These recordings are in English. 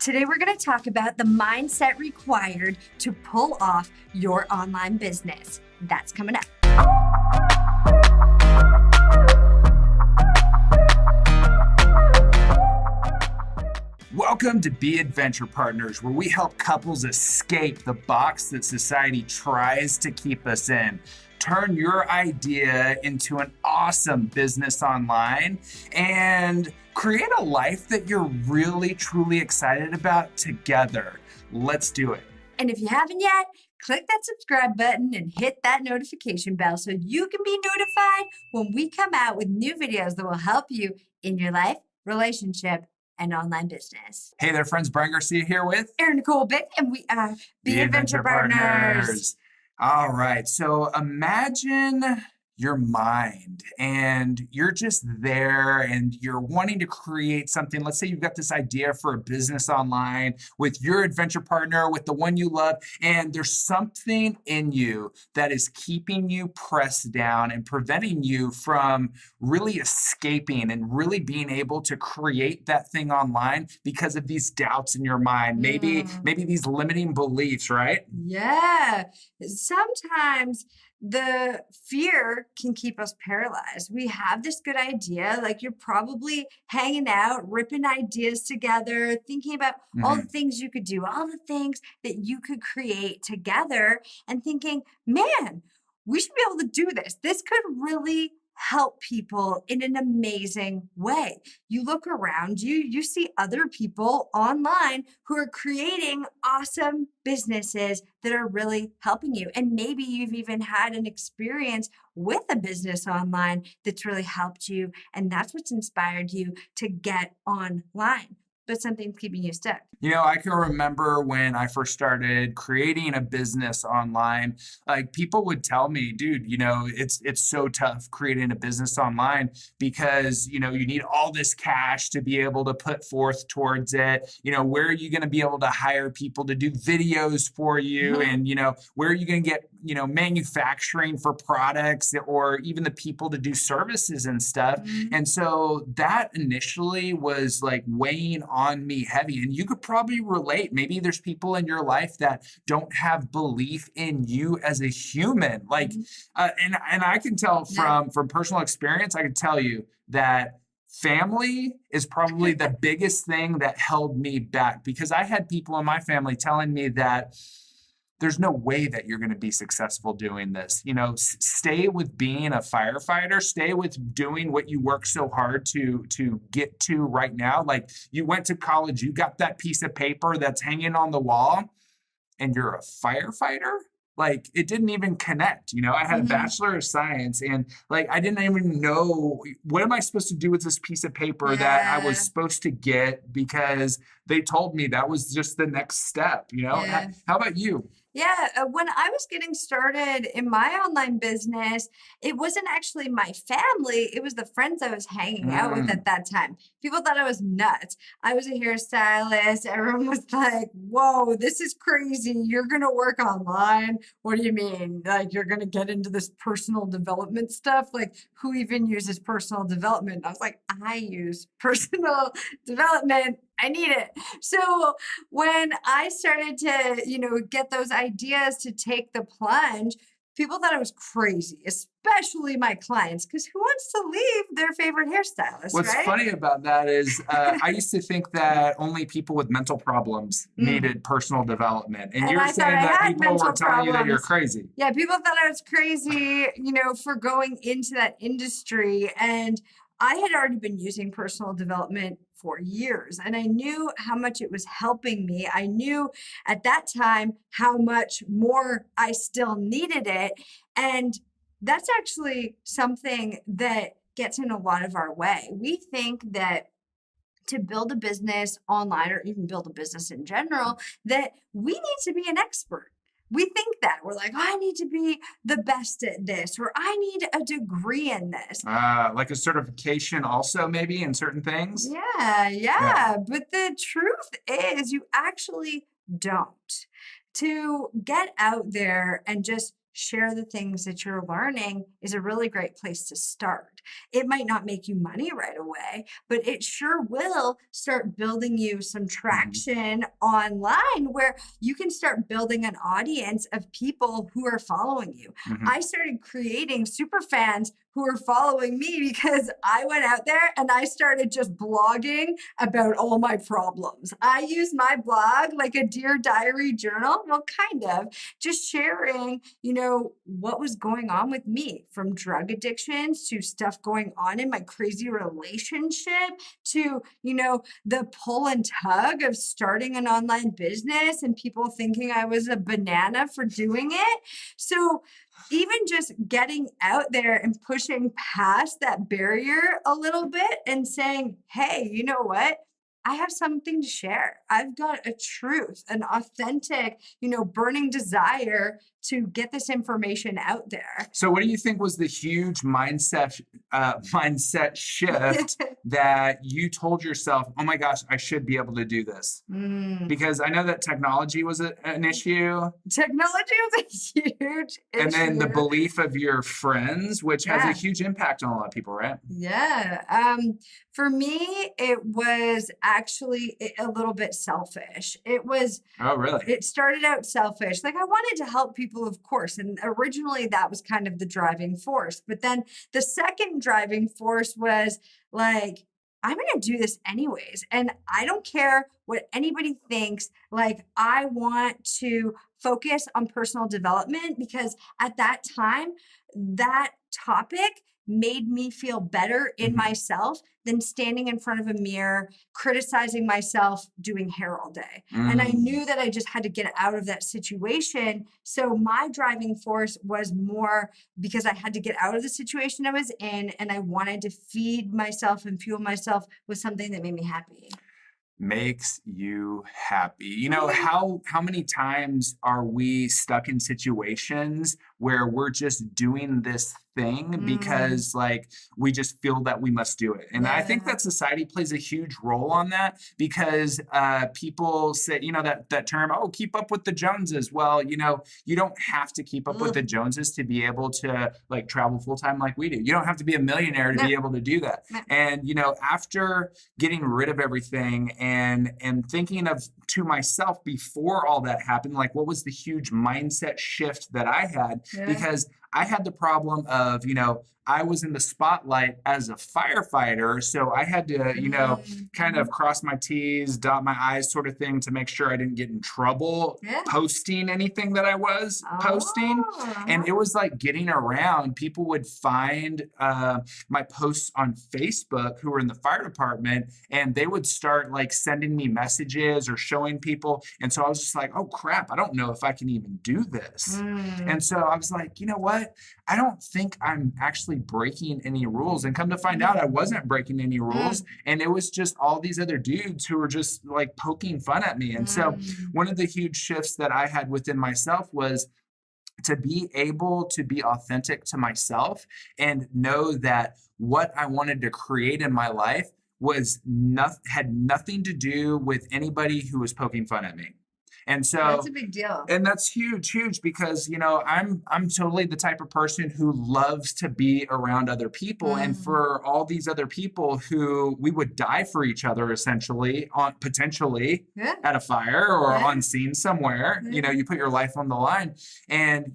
Today, we're going to talk about the mindset required to pull off your online business. That's coming up. Welcome to Be Adventure Partners, where we help couples escape the box that society tries to keep us in. Turn your idea into an awesome business online and create a life that you're really, truly excited about together. Let's do it. And if you haven't yet, click that subscribe button and hit that notification bell so you can be notified when we come out with new videos that will help you in your life, relationship, and online business. Hey there, friends. Brian Garcia here with Erin Nicole Bick, and we are Be Adventure Partners. All right. So imagine your mind and you're just there and you're wanting to create something. Let's say you've got this idea for a business online with your adventure partner, with the one you love, and there's something in you that is keeping you pressed down and preventing you from really escaping and really being able to create that thing online because of these doubts in your mind, maybe these limiting beliefs, right? Yeah. Sometimes the fear can keep us paralyzed. We have this good idea, like you're probably hanging out, ripping ideas together, thinking about all the things you could do, all the things that you could create together, and thinking, man, we should be able to do this. This could really help people in an amazing way. You look around you see other people online who are creating awesome businesses that are really helping you. And maybe you've even had an experience with a business online that's really helped you. And that's what's inspired you to get online. But something's keeping you stuck. You know, I can remember when I first started creating a business online, like people would tell me, dude, you know, it's so tough creating a business online because, you know, you need all this cash to be able to put forth towards it. You know, where are you going to be able to hire people to do videos for you? And, you know, where are you going to get, you know, manufacturing for products or even the people to do services and stuff. And so that initially was like weighing on me heavy. And you could probably relate. Maybe there's people in your life that don't have belief in you as a human. Like, and I can tell from personal experience, I can tell you that family is probably the biggest thing that held me back because I had people in my family telling me that there's no way that you're going to be successful doing this. You know, stay with being a firefighter, stay with doing what you work so hard to get to right now. Like you went to college, you got that piece of paper that's hanging on the wall and you're a firefighter. Like it didn't even connect, you know, I had a Bachelor of Science and like, I didn't even know what am I supposed to do with this piece of paper that I was supposed to get because they told me that was just the next step, you know? How about you? Yeah, when I was getting started in my online business, it wasn't actually my family. It was the friends I was hanging out with at that time. People thought I was nuts. I was a hairstylist. Everyone was like, whoa, this is crazy. You're going to work online? What do you mean? Like, you're going to get into this personal development stuff? Like, who even uses personal development? I was like, I use personal development. I need it. So when I started to, you know, get those ideas to take the plunge, people thought I was crazy, especially my clients, because who wants to leave their favorite hairstylist, What's funny about that is I used to think that only people with mental problems needed personal development. And you're saying that people were telling you that you're crazy. Yeah, people thought I was crazy, you know, for going into that industry. And I had already been using personal development for years, and I knew how much it was helping me. I knew at that time how much more I still needed it. And that's actually something that gets in a lot of our way. We think that to build a business online or even build a business in general, that we need to be an expert. We think that we're like, oh, I need to be the best at this, or I need a degree in this. Like a certification also maybe in certain things. Yeah. But the truth is you actually don't. To get out there and just share the things that you're learning is a really great place to start. It might not make you money right away, but it sure will start building you some traction online where you can start building an audience of people who are following you. Mhm. I started creating super fans who are following me because I went out there and I started just blogging about all my problems. I use my blog like a Dear Diary journal. Well, kind of just sharing, what was going on with me, from drug addictions to stuff going on in my crazy relationship to, the pull and tug of starting an online business and people thinking I was a banana for doing it. So even just getting out there and pushing past that barrier a little bit and saying, hey, you know what? I have something to share. I've got a truth, an authentic, burning desire to get this information out there. So what do you think was the huge mindset shift that you told yourself, oh my gosh, I should be able to do this? Because I know that technology was an issue. Technology was a huge issue. And then the belief of your friends, which has a huge impact on a lot of people, right? Yeah. For me, it was actually a little bit selfish. Oh, really? It started out selfish. Like I wanted to help people, of course. And originally that was kind of the driving force. But then the second driving force was like, I'm going to do this anyways. And I don't care what anybody thinks. Like I want to focus on personal development because at that time, that topic made me feel better in myself than standing in front of a mirror, criticizing myself, doing hair all day. And I knew that I just had to get out of that situation. So my driving force was more because I had to get out of the situation I was in and I wanted to feed myself and fuel myself with something that made me happy. Makes you happy. How many times are we stuck in situations where we're just doing this thing because like we just feel that we must do it? And I think that society plays a huge role on that because people say, that term, oh, keep up with the Joneses. Well, you don't have to keep up with the Joneses to be able to like travel full time like we do. You don't have to be a millionaire to be able to do that. And after getting rid of everything and thinking of to myself before all that happened, like what was the huge mindset shift that I had? Because I had the problem of, I was in the spotlight as a firefighter. So I had to, kind of cross my T's, dot my I's sort of thing to make sure I didn't get in trouble posting anything that I was posting. And it was like getting around. People would find my posts on Facebook who were in the fire department and they would start like sending me messages or showing people. And so I was just like, oh crap, I don't know if I can even do this. And so I was like, you know what? I don't think I'm actually breaking any rules. And come to find out, I wasn't breaking any rules. And it was just all these other dudes who were just like poking fun at me. And so one of the huge shifts that I had within myself was to be able to be authentic to myself and know that what I wanted to create in my life had nothing to do with anybody who was poking fun at me. And so that's a big deal. And that's huge because, I'm totally the type of person who loves to be around other people. And for all these other people who we would die for each other, essentially, potentially at a fire or on scene somewhere, you put your life on the line and,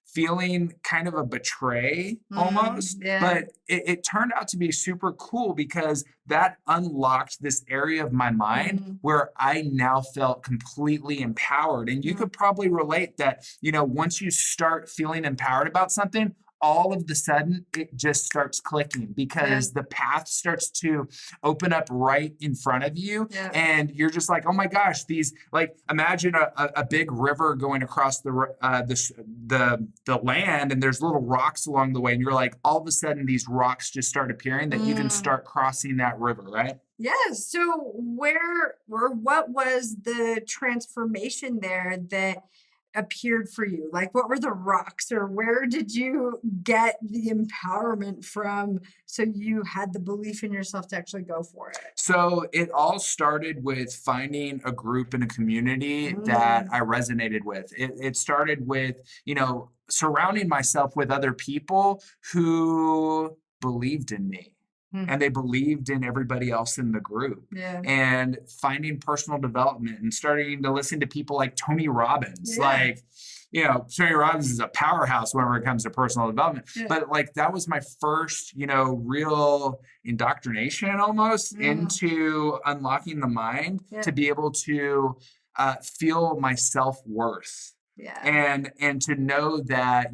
feeling kind of a betray almost, but it turned out to be super cool because that unlocked this area of my mind where I now felt completely empowered. And you could probably relate that, once you start feeling empowered about something, all of the sudden it just starts clicking because the path starts to open up right in front of you. And you're just like, oh my gosh, these, like, imagine a big river going across the land and there's little rocks along the way. And you're like, all of a sudden these rocks just start appearing that you can start crossing that river, right? Yes. So what was the transformation there that appeared for you? Like, what were the rocks, or where did you get the empowerment from so you had the belief in yourself to actually go for it? So it all started with finding a group and a community that I resonated with. It started with, surrounding myself with other people who believed in me. Hmm. And they believed in everybody else in the group. Yeah. And finding personal development and starting to listen to people like Tony Robbins. Yeah. Like, Tony Robbins is a powerhouse whenever it comes to personal development. Yeah. But like that was my first, real indoctrination almost into unlocking the mind to be able to feel my self-worth. Yeah. And to know that,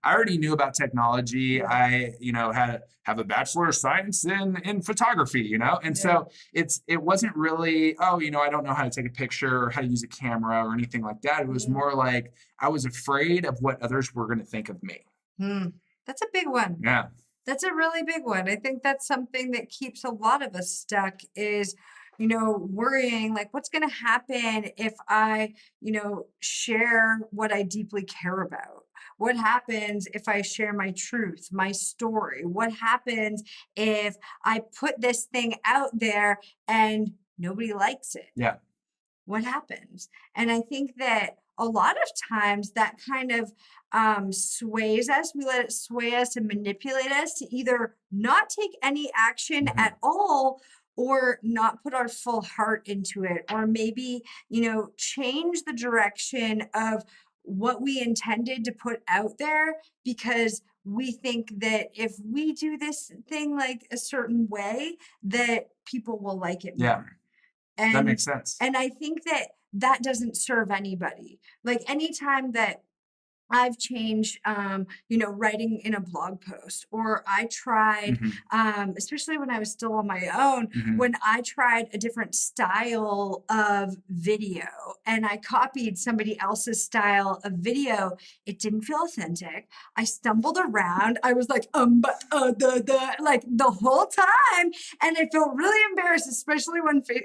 I already knew about technology. I, have a Bachelor of Science in photography, and so it wasn't really, I don't know how to take a picture or how to use a camera or anything like that. It was more like I was afraid of what others were going to think of me. That's a big one. Yeah. That's a really big one. I think that's something that keeps a lot of us stuck is, worrying like what's going to happen if I, share what I deeply care about? What happens if I share my truth, my story? What happens if I put this thing out there and nobody likes it? Yeah. What happens? And I think that a lot of times that kind of sways us. We let it sway us and manipulate us to either not take any action at all or not put our full heart into it, or maybe, change the direction of what we intended to put out there because we think that if we do this thing like a certain way, that people will like it more. And that makes sense. And I think that doesn't serve anybody. Like anytime that I've changed, writing in a blog post, or I tried, especially when I was still on my own, when I tried a different style of video and I copied somebody else's style of video, it didn't feel authentic. I stumbled around. I was like, like the whole time. And I felt really embarrassed, especially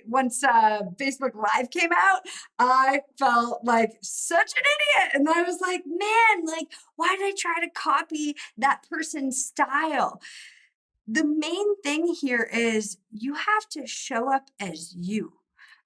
once Facebook Live came out. I felt like such an idiot. And I was like, man, like, why did I try to copy that person's style? The main thing here is you have to show up as you.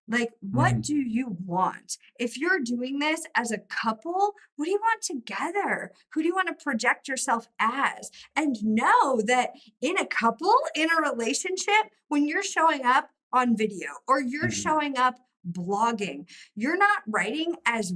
Like, what do you want? If you're doing this as a couple, what do you want together? Who do you want to project yourself as? And know that in a couple, in a relationship, when you're showing up on video or you're showing up blogging, you're not writing as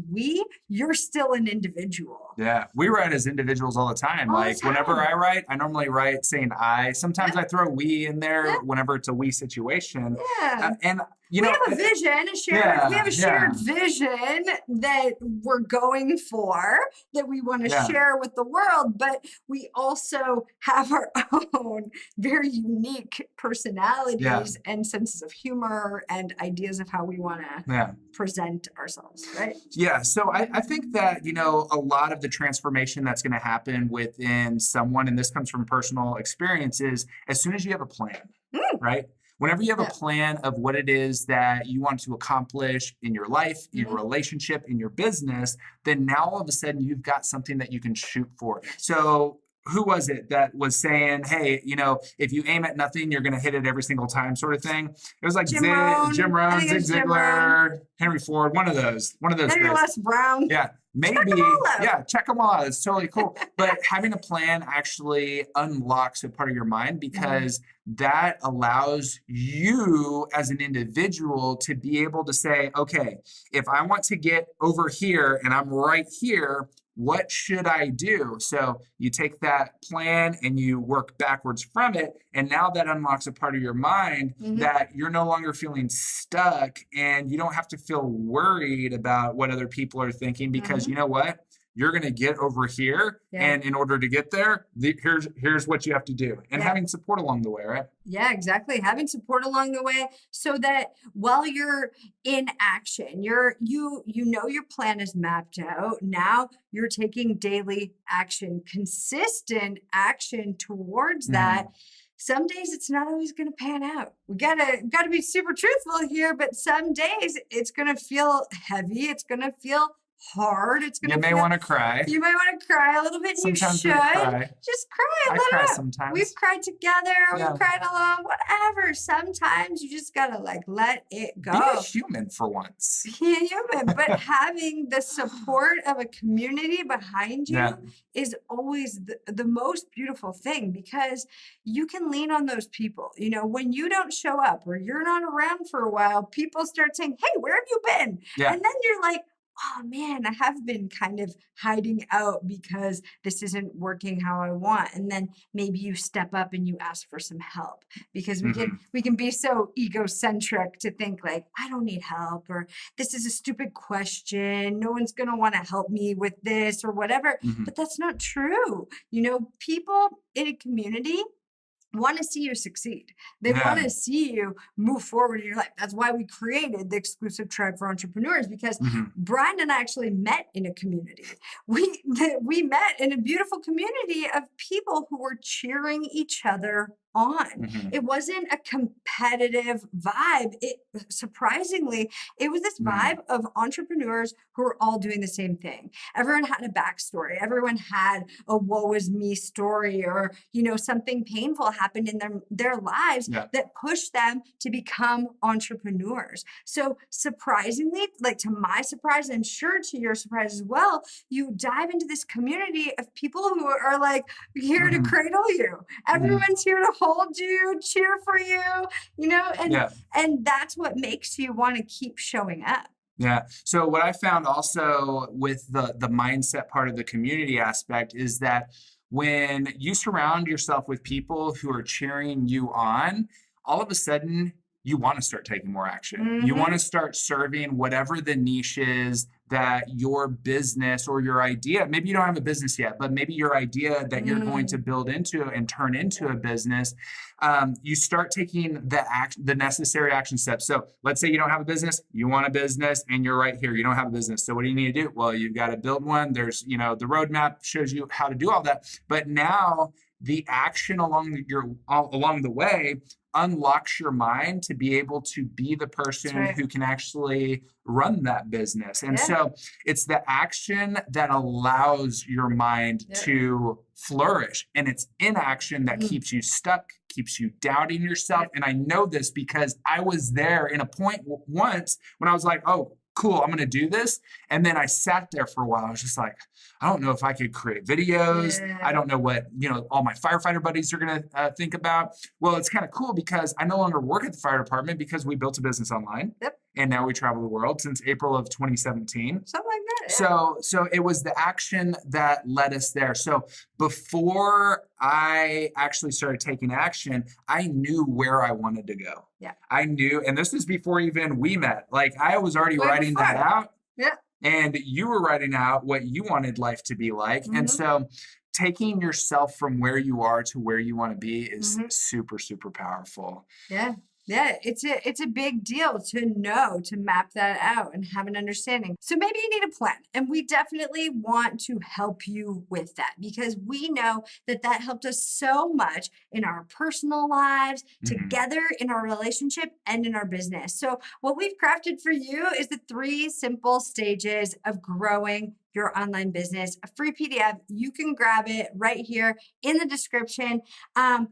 you're still an individual. Yeah, we write as individuals all the time. Whenever I write, I normally write saying I. Sometimes I throw we in there whenever it's a we situation. Yeah. And we have a vision, we have a shared vision that we're going for, that we want to share with the world, but we also have our own very unique personalities and senses of humor and ideas of how we want to present ourselves, right? Yeah, so I think that, a lot of the transformation that's going to happen within someone, and this comes from personal experiences, as soon as you have a plan, right? Whenever you have a plan of what it is that you want to accomplish in your life, in your relationship, in your business, then now all of a sudden you've got something that you can shoot for. So who was it that was saying, hey, if you aim at nothing, you're going to hit it every single time sort of thing? It was like Jim Rohn, Zig Ziglar, Henry Ford, one of those Henry guys. Les Brown. Yeah. Maybe, check them all out. It's totally cool. But having a plan actually unlocks a part of your mind because that allows you as an individual to be able to say, okay, if I want to get over here and I'm right here, what should I do? So you take that plan and you work backwards from it. And now that unlocks a part of your mind that you're no longer feeling stuck and you don't have to feel worried about what other people are thinking because you know what? You're going to get over here. And in order to get there, here's what you have to do. And having support along the way, right? Yeah, exactly. Having support along the way so that while you're in action, you know your plan is mapped out. Now you're taking daily action, consistent action towards that. Some days it's not always going to pan out. We gotta be super truthful here, but some days it's going to feel heavy. It's going to feel hard. It's You gonna may feel, want to cry. you might want to cry a little bit. Sometimes You we should cry. just cry, I let cry it out. sometimes. We've cried together, Yeah. we've cried alone, whatever. Sometimes you just gotta like let it Be go. a human for once. Be a human, but having the support of a community behind you Yeah. is always the most beautiful thing, because you can lean on those people. You know, when you don't show up or you're not around for a while, people start saying, "Hey, where have you been?" Yeah. And then you're like, "Oh man, I have been kind of hiding out because this isn't working how I want." And then maybe you step up and you ask for some help, because we can be so egocentric to think like, "I don't need help," or "This is a stupid question. No one's going to want to help me with this," or whatever. Mhm. But that's not true. You know, people in a community want to see you succeed. They want Yeah. to see you move forward in your life. That's why we created the exclusive tribe for entrepreneurs, because Mhm. Brian and I actually met in a community. We met in a beautiful community of people who were cheering each other on. Mhm. It wasn't a competitive vibe. It surprisingly, it was this Mm. vibe of entrepreneurs who were all doing the same thing. Everyone had a backstory. Everyone had a woe is me story, or, you know, something painful happened in their lives Yeah. that pushed them to become entrepreneurs. So surprisingly, like to my surprise, I'm sure to your surprise as well, you dive into this community of people who are like here to Mhm. cradle you. Everyone's here to hold you, cheer for you, you know, Yeah. and that's what makes you want to keep showing up. Yeah. So what I found also with the mindset part of the community aspect is that when you surround yourself with people who are cheering you on, all of a sudden you want to start taking more action. You want Mhm. to start serving whatever the niche is that your business or your idea, maybe you don't have a business yet, but maybe your idea that you're going to build into and turn into a business, you start taking the necessary action steps. So let's say you don't have a business, you want a business, and you're right here, you don't have a business. So what do you need to do? Well, you've got to build one. There's, you know, the roadmap shows you how to do all that. But now the action along the way unlocks your mind to be able to be the person right. who can actually run that business. And Yeah. so it's the action that allows your mind Yeah. to flourish. And it's inaction that Mhm. keeps you stuck, keeps you doubting yourself. And I know this because I was there in a point once when I was like, oh, cool, I'm going to do this. And then I sat there for a while. I was just like, I don't know if I could create videos. Yeah. I don't know what, you know, all my firefighter buddies are going to think about. Well, it's kind of cool because I no longer work at the fire department because we built a business online. Yep. And now we travel the world since April of 2017. Something like that. Yeah. So it was the action that led us there. So before I actually started taking action, I knew where I wanted to go. Yeah. I knew, and this was before even we met. Like I was already Way writing that before. out. Yeah. And you were writing out what you wanted life to be like. And Mhm. so taking yourself from where you are to where you want to be is Mhm. super, super powerful. Yeah. Yeah, it's a big deal to know, to map that out and have an understanding. So maybe you need a plan, and we definitely want to help you with that, because we know that that helped us so much in our personal lives, Mhm. together in our relationship, and in our business. So what we've crafted for you is the 3 simple stages of growing your online business, a free PDF. You can grab it right here in the description. And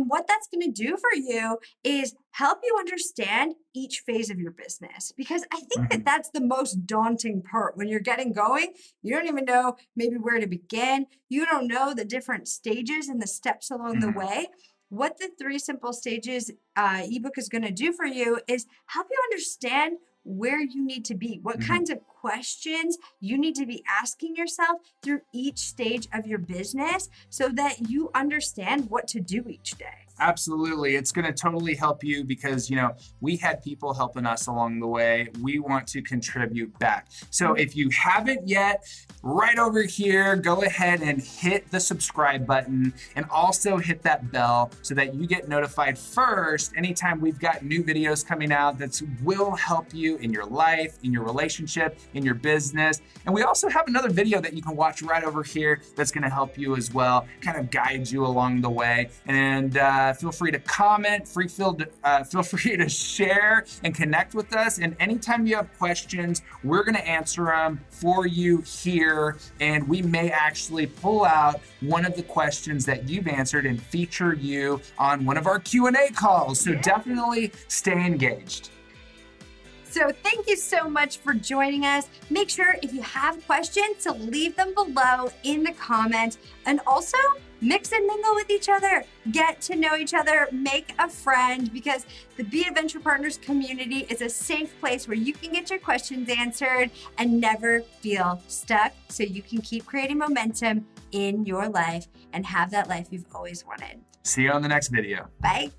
what that's going to do for you is help you understand each phase of your business, because I think that Mhm. that's the most daunting part. When you're getting going, you don't even know maybe where to begin. You don't know the different stages and the steps along the Mhm. way. What the 3 simple stages ebook is going to do for you is help you understand where you need to be, what Mhm. kinds of questions you need to be asking yourself through each stage of your business, so that you understand what to do each day. Absolutely. It's going to totally help you because, you know, we had people helping us along the way. We want to contribute back. So if you haven't yet, right over here, go ahead and hit the subscribe button and also hit that bell so that you get notified first anytime we've got new videos coming out that will help you in your life, in your relationship, in your business. And we also have another video that you can watch right over here that's going to help you as well, kind of guide you along the way. And Feel free to comment, feel free to share and connect with us. And anytime you have questions, we're going to answer them for you here. And we may actually pull out one of the questions that you've answered and feature you on one of our Q&A calls. So definitely stay engaged. So thank you so much for joining us. Make sure if you have questions to leave them below in the comments, and also mix and mingle with each other, get to know each other, make a friend, because the Be Adventure Partners community is a safe place where you can get your questions answered and never feel stuck, so you can keep creating momentum in your life and have that life you've always wanted. See you on the next video. Bye.